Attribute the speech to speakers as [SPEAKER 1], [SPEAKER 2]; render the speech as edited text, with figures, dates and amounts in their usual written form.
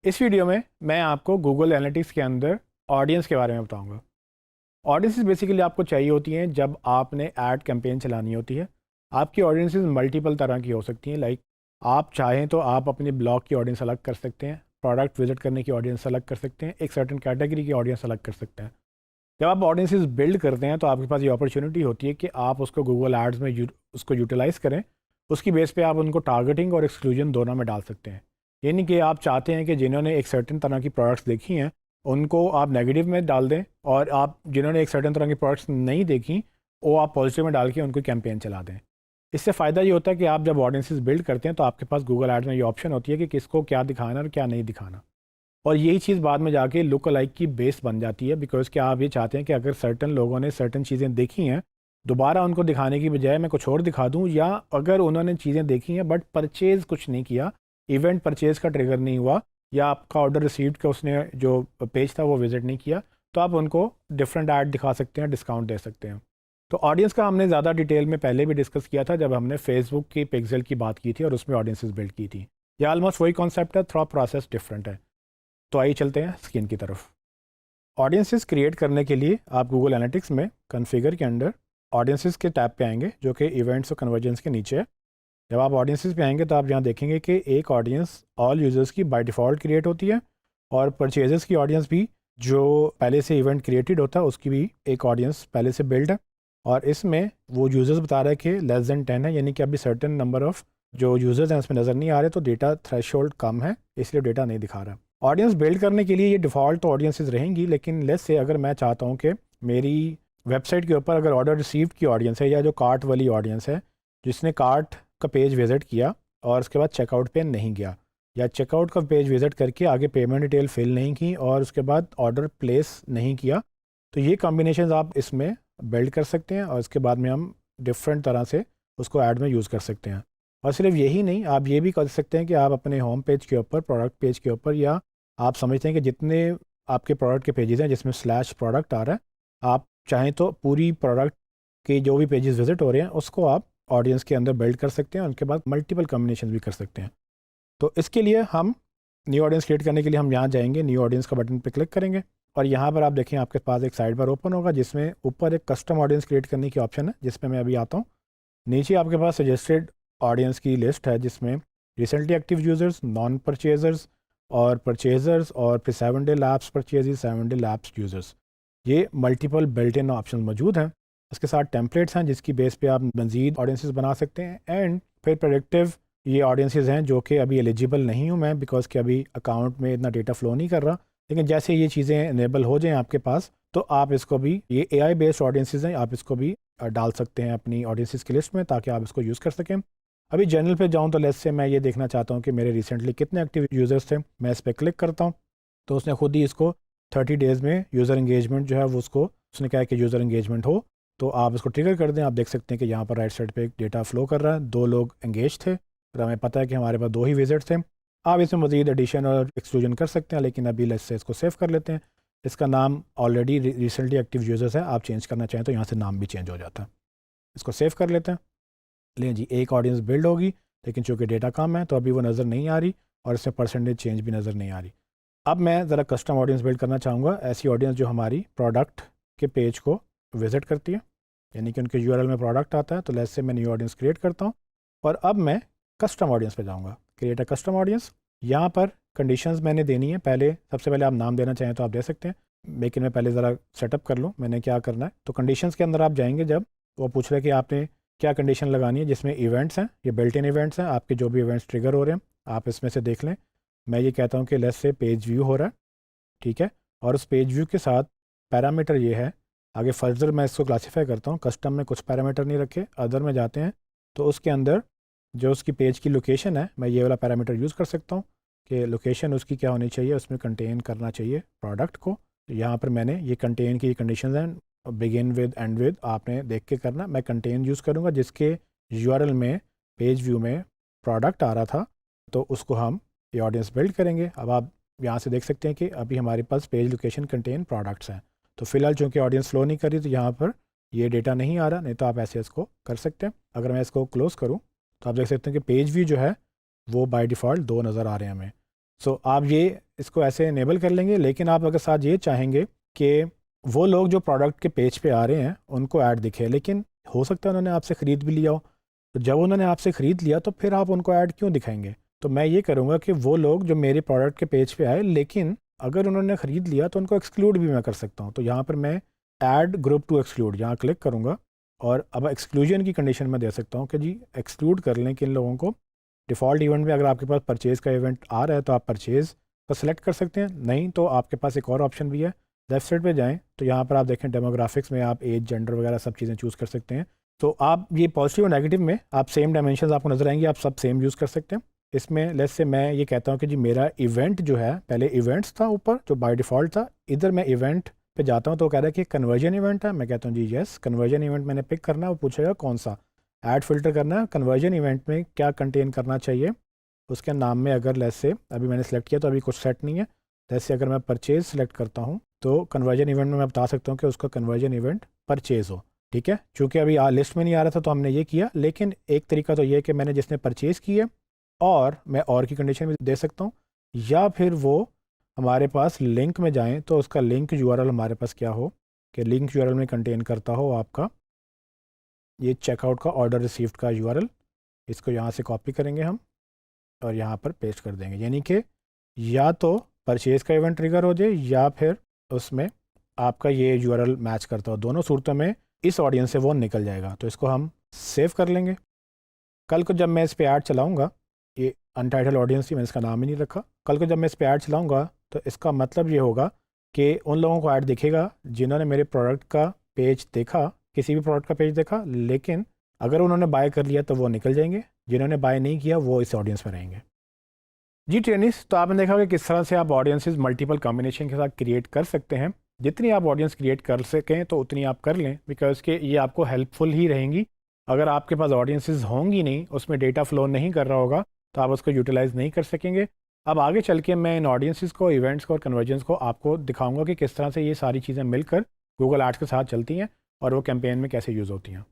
[SPEAKER 1] इस वीडियो में मैं आपको गूगल एनालिटिक्स के अंदर ऑडियंस के बारे में बताऊंगा। ऑडियंसेस बेसिकली आपको चाहिए होती हैं जब आपने ऐड कैंपेन चलानी होती है। आपकी ऑडियंसेस मल्टीपल तरह की हो सकती हैं। लाइक आप चाहें तो आप अपने ब्लॉग की ऑडियंस अलग कर सकते हैं, प्रोडक्ट विजिट करने की ऑडियंस अलग कर सकते हैं, एक सर्टेन कैटेगरी की ऑडियंस अलग कर सकते हैं। जब आप ऑडियंसेस बिल्ड करते हैं तो आपके पास ये अपॉर्चुनिटी होती है कि आप उसको गूगल एड्स में उसको यूटिलाइज़ करें। उसकी बेस पे आप उनको टारगेटिंग और एक्सक्लूजन दोनों में डाल सकते हैं। यानी कि आप चाहते हैं कि जिन्होंने एक सर्टेन तरह की प्रोडक्ट्स देखी हैं उनको आप नेगेटिव में डाल दें, और आप जिन्होंने एक सर्टेन तरह की प्रोडक्ट्स नहीं देखी वो आप पॉजिटिव में डाल के उनको कैंपेन चला दें। इससे फ़ायदा ये होता है कि आप जब ऑडियंसेस बिल्ड करते हैं तो आपके पास गूगल एड्स में ये ऑप्शन होती है कि किसको क्या दिखाना और क्या नहीं दिखाना। और यही चीज़ बाद में जाके लुक अलाइक की बेस बन जाती है, बिकॉज क्या आप ये चाहते हैं कि अगर सर्टन लोगों ने सर्टन चीज़ें देखी हैं दोबारा उनको दिखाने की बजाय मैं कुछ और दिखा दूं, या अगर उन्होंने चीज़ें देखी हैं बट परचेज़ कुछ नहीं किया, इवेंट परचेज़ का ट्रिगर नहीं हुआ, या आपका ऑर्डर रिसीव्ड का उसने जो पेज था वो विज़िट नहीं किया, तो आप उनको डिफरेंट ऐड दिखा सकते हैं, डिस्काउंट दे सकते हैं। तो ऑडियंस का हमने ज़्यादा डिटेल में पहले भी डिस्कस किया था जब हमने फेसबुक की पिक्सल की बात की थी और उसमें ऑडियंसेस बिल्ड की थी। यह ऑलमोस्ट वही कॉन्सेप्ट है, थोड़ा प्रोसेस डिफरेंट है। तो आइए चलते हैं स्क्रीन की तरफ। ऑडियंसेस क्रिएट करने के लिए आप गूगल एनालिटिक्स में कॉन्फ़िगर के अंदर ऑडियंसेस के टैब पे आएंगे जो कि इवेंट्स और कन्वर्जेंस के नीचे है। जब आप ऑडियंसेस पे आएंगे तो आप यहाँ देखेंगे कि एक ऑडियंस ऑल यूज़र्स की बाय डिफ़ॉल्ट क्रिएट होती है, और परचेजेस की ऑडियंस भी जो पहले से इवेंट क्रिएटेड होता है उसकी भी एक ऑडियंस पहले से बिल्ड है। और इसमें वो यूज़र्स बता रहा है कि लेस देन 10 है, यानी कि अभी सर्टेन नंबर ऑफ़ जो यूज़र्स हैं उसमें नज़र नहीं आ रहे, तो डेटा थ्रेशोल्ड कम है इसलिए डेटा नहीं दिखा रहा। ऑडियंस बिल्ड करने के लिए ये डिफ़ॉल्ट तो ऑडियंसेस रहेंगी, लेकिन लेस से अगर मैं चाहता हूँ कि मेरी वेबसाइट के ऊपर अगर ऑर्डर रिसीव्ड की ऑडियंस है या जो कार्ट वाली ऑडियंस है जिसने कार्ट का पेज विज़िट किया और उसके बाद चेकआउट पे नहीं गया, या चेकआउट का पेज विज़िट करके आगे पेमेंट डिटेल फिल नहीं की और उसके बाद ऑर्डर प्लेस नहीं किया, तो ये कॉम्बिनेशन आप इसमें बिल्ड कर सकते हैं और इसके बाद में हम डिफरेंट तरह से उसको ऐड में यूज़ कर सकते हैं। और सिर्फ यही नहीं, आप ये भी कर सकते हैं कि आप अपने होम पेज के ऊपर, प्रोडक्ट पेज के ऊपर, या आप समझते हैं कि जितने आपके प्रोडक्ट के पेजेस हैं जिसमें स्लैश प्रोडक्ट आ रहा है, आप चाहें तो पूरी प्रोडक्ट के जो भी पेजेस विजिट हो रहे हैं उसको आप ऑडियंस के अंदर बिल्ड कर सकते हैं, उनके बाद मल्टीपल कॉम्बिनेशन भी कर सकते हैं। तो इसके लिए हम न्यू ऑडियंस क्रिएट करने के लिए हम यहाँ जाएंगे, न्यू ऑडियंस का बटन पर क्लिक करेंगे और यहाँ पर आप देखें आपके पास एक साइड बार ओपन होगा जिसमें ऊपर एक कस्टम ऑडियंस क्रिएट करने की ऑप्शन है, जिसमें मैं अभी आता हूँ। नीचे आपके पास सजेस्टेड ऑडियंस की लिस्ट है जिसमें recently active users, non purchasers और परचेजर्स, और फिर 7 day lapse purchase, 7 day lapse users, ये मल्टीपल बिल्ट इन ऑप्शन मौजूद हैं। इसके साथ टेम्पलेट्स हैं जिसकी बेस पे आप मज़ीद ऑडियंसेस बना सकते हैं, एंड फिर प्रेडिक्टिव ये ऑडियंसेस हैं जो कि अभी एलिजिबल नहीं हूँ मैं, बिकॉज कि अभी अकाउंट में इतना डेटा फ्लो नहीं कर रहा, लेकिन जैसे ये चीज़ें इनेबल हो जाएं आपके पास तो आप इसको भी, ये AI बेस्ड ऑडियंसेस हैं, आप इसको भी डाल सकते हैं अपनी ऑडियंसेस की लिस्ट में ताकि आप इसको यूज़ कर सकें। अभी जनरल पे जाऊँ तो लेट्स से मैं ये देखना चाहता हूँ कि मेरे रिसेंटली कितने एक्टिव यूज़र्स थे, मैं इस पर क्लिक करता हूँ तो उसने खुद ही इसको 30 डेज़ में यूज़र इंगेजमेंट जो है वो उसको उसने कहा कि यूज़र इंगेजमेंट हो, तो आप इसको ट्रिगर कर दें। आप देख सकते हैं कि यहाँ पर राइट साइड पे एक डेटा फ्लो कर रहा है, 2 लोग एंगेज थे और हमें पता है कि हमारे पास 2 ही विजिट थे। आप इसमें मज़ीद एडिशन और एक्सक्लूजन कर सकते हैं, लेकिन अभी लेट्स से इसको सेव कर लेते हैं। इसका नाम ऑलरेडी रिसेंटली एक्टिव यूज़र्स है, आप चेंज करना चाहें तो यहाँ से नाम भी चेंज हो जाता है। इसको सेव कर लेते हैं। लें जी, एक ऑडियंस बिल्ड होगी, लेकिन चूँकि डेटा कम है तो अभी वो नज़र नहीं आ रही और इसमें परसेंटेज चेंज भी नज़र नहीं आ रही। अब मैं ज़रा कस्टम ऑडियंस बिल्ड करना चाहूँगा, ऐसी ऑडियंस जो हमारी प्रोडक्ट के पेज को विज़िट करती है, यानी कि उनके URL में प्रोडक्ट आता है। तो लेट्स से मैं न्यू ऑडियंस क्रिएट करता हूँ और अब मैं कस्टम ऑडियंस पे जाऊँगा, क्रिएट अ कस्टम ऑडियंस। यहाँ पर कंडीशंस मैंने देनी है, सबसे पहले आप नाम देना चाहें तो आप दे सकते हैं, लेकिन मैं पहले ज़रा सेटअप कर लूँ मैंने क्या करना है। तो कंडीशंस के अंदर आप जाएंगे, जब वो पूछ रहे हैं कि आपने क्या कंडीशन लगानी है, जिसमें इवेंट्स हैं, ये बिल्ट इन इवेंट्स हैं, आपके जो भी इवेंट्स ट्रिगर हो रहे हैं आप इसमें से देख लें। मैं ये कहता हूँ कि लेट्स से पेज व्यू हो रहा है, ठीक है, और उस पेज व्यू के साथ पैरामीटर ये है। आगे फर्दर मैं इसको क्लासीफाई करता हूँ, कस्टम में कुछ पैरामीटर नहीं रखे, अदर में जाते हैं तो उसके अंदर जो उसकी पेज की लोकेशन है, मैं ये वाला पैरामीटर यूज़ कर सकता हूँ कि लोकेशन उसकी क्या होनी चाहिए, उसमें कंटेन करना चाहिए प्रोडक्ट को। तो यहाँ पर मैंने ये कंटेन की कंडीशन हैं, बिगिन विद एंड विद आपने देख के करना। मैं कंटेन यूज़ करूँगा जिसके URL में पेज व्यू में प्रोडक्ट आ रहा था, तो उसको हम ये ऑडियंस बिल्ड करेंगे। अब आप यहाँ से देख सकते हैं कि अभी हमारे पास पेज लोकेशन कंटेन प्रोडक्ट्स हैं, तो फिलहाल चूँकि ऑडियंस फ्लो नहीं कर रही तो यहाँ पर ये डेटा नहीं आ रहा, नहीं तो आप ऐसे इसको कर सकते हैं। अगर मैं इसको क्लोज़ करूँ तो आप देख सकते हैं कि पेज व्यू जो है वो बाय डिफ़ॉल्ट 2 नज़र आ रहे हैं हमें। सो आप ये इसको ऐसे इनेबल कर लेंगे। लेकिन आप अगर साथ ये चाहेंगे कि वो लोग जो प्रोडक्ट के पेज पे आ रहे हैं उनको ऐड दिखे, लेकिन हो सकता है उन्होंने आपसे ख़रीद भी लिया हो, तो जब उन्होंने आपसे ख़रीद लिया तो फिर आप उनको ऐड क्यों दिखाएंगे? तो मैं ये करूँगा कि वो लोग जो मेरे प्रोडक्ट के पेज पे आए लेकिन अगर उन्होंने ख़रीद लिया तो उनको एक्सक्लूड भी मैं कर सकता हूँ। तो यहाँ पर मैं ऐड ग्रुप टू एक्सक्लूड यहाँ क्लिक करूँगा और अब एक्सक्लूजन की कंडीशन में दे सकता हूँ कि जी एक्सक्लूड कर लें किन लोगों को। डिफ़ॉल्ट इवेंट में अगर आपके पास परचेज़ का इवेंट आ रहा है तो आप परचेज़ का सिलेक्ट कर सकते हैं, नहीं तो आपके पास एक और ऑप्शन भी है। लेफ्ट साइड पे जाएं तो यहाँ पर आप देखें डेमोग्राफिक्स में आप एज, जेंडर वगैरह सब चीज़ें चूज़ कर सकते हैं। तो आप ये पॉजिटिव और नेगेटिव में आप सेम डायमेंशंस आपको नजर आएंगे, आप सब सेम यूज़ कर सकते हैं। इसमें लेट्स से मैं ये कहता हूँ कि जी मेरा इवेंट जो है, पहले इवेंट्स था ऊपर जो बाय डिफ़ॉल्ट था, इधर मैं इवेंट पे जाता हूँ तो कह रहा है कि कन्वर्जन इवेंट है। मैं कहता हूँ जी यस, कन्वर्जन इवेंट मैंने पिक करना है। वो पूछेगा कौन सा, ऐड फिल्टर करना है, कन्वर्जन इवेंट में क्या कंटेन करना चाहिए उसके नाम में। अगर लेट्स से अभी मैंने सेलेक्ट किया तो अभी कुछ सेट नहीं है। लेट्स से अगर मैं परचेज़ सेलेक्ट करता हूँ तो कन्वर्जन इवेंट में मैं बता सकता हूँ कि उसका कन्वर्जन इवेंट परचेज़ हो, ठीक है। चूँकि अभी लिस्ट में नहीं आ रहा था तो हमने ये किया, लेकिन एक तरीका तो ये है कि मैंने जिसने परचेज़ किया और मैं और की कंडीशन भी दे सकता हूँ, या फिर वो हमारे पास लिंक में जाएं तो उसका लिंक यूआरएल हमारे पास क्या हो कि लिंक यूआरएल में कंटेन करता हो आपका ये चेकआउट का ऑर्डर रिसीव्ड का यूआरएल। इसको यहाँ से कॉपी करेंगे हम और यहाँ पर पेस्ट कर देंगे, यानी कि या तो परचेज़ का इवेंट ट्रिगर हो जाए या फिर उसमें आपका ये यूआरएल मैच करता हो। दोनों सूरतों में इस ऑडियंस से वो निकल जाएगा। तो इसको हम सेव कर लेंगे। कल को जब मैं इस पे ऐड चलाऊँगा, ये अनटाइटल ऑडियंस थी, मैंने इसका नाम ही नहीं रखा। कल को जब मैं इस पे ऐड चलाऊँगा तो इसका मतलब ये होगा कि उन लोगों को ऐड दिखेगा जिन्होंने मेरे प्रोडक्ट का पेज देखा, किसी भी प्रोडक्ट का पेज देखा, लेकिन अगर उन्होंने बाय कर लिया तो वो निकल जाएंगे, जिन्होंने बाय नहीं किया वो इस ऑडियंस में रहेंगे। जी ट्रेनिस, तो आपने देखा कि किस तरह से आप ऑडियंसेस मल्टीपल कॉम्बिनेशन के साथ क्रिएट कर सकते हैं। जितनी आप ऑडियंस क्रिएट कर सकें तो उतनी आप कर लें, बिकॉज के ये आपको हेल्पफुल ही रहेंगी। अगर आपके पास ऑडियंसेस होंगी नहीं, उसमें डेटा फ्लो नहीं कर रहा होगा, तो आप उसको यूटिलाइज़ नहीं कर सकेंगे। अब आगे चल के मैं इन ऑडियंसेस को, इवेंट्स को और कन्वर्जेंस को आपको दिखाऊंगा कि किस तरह से ये सारी चीज़ें मिलकर गूगल एड्स के साथ चलती हैं और वो कैंपेन में कैसे यूज़ होती हैं।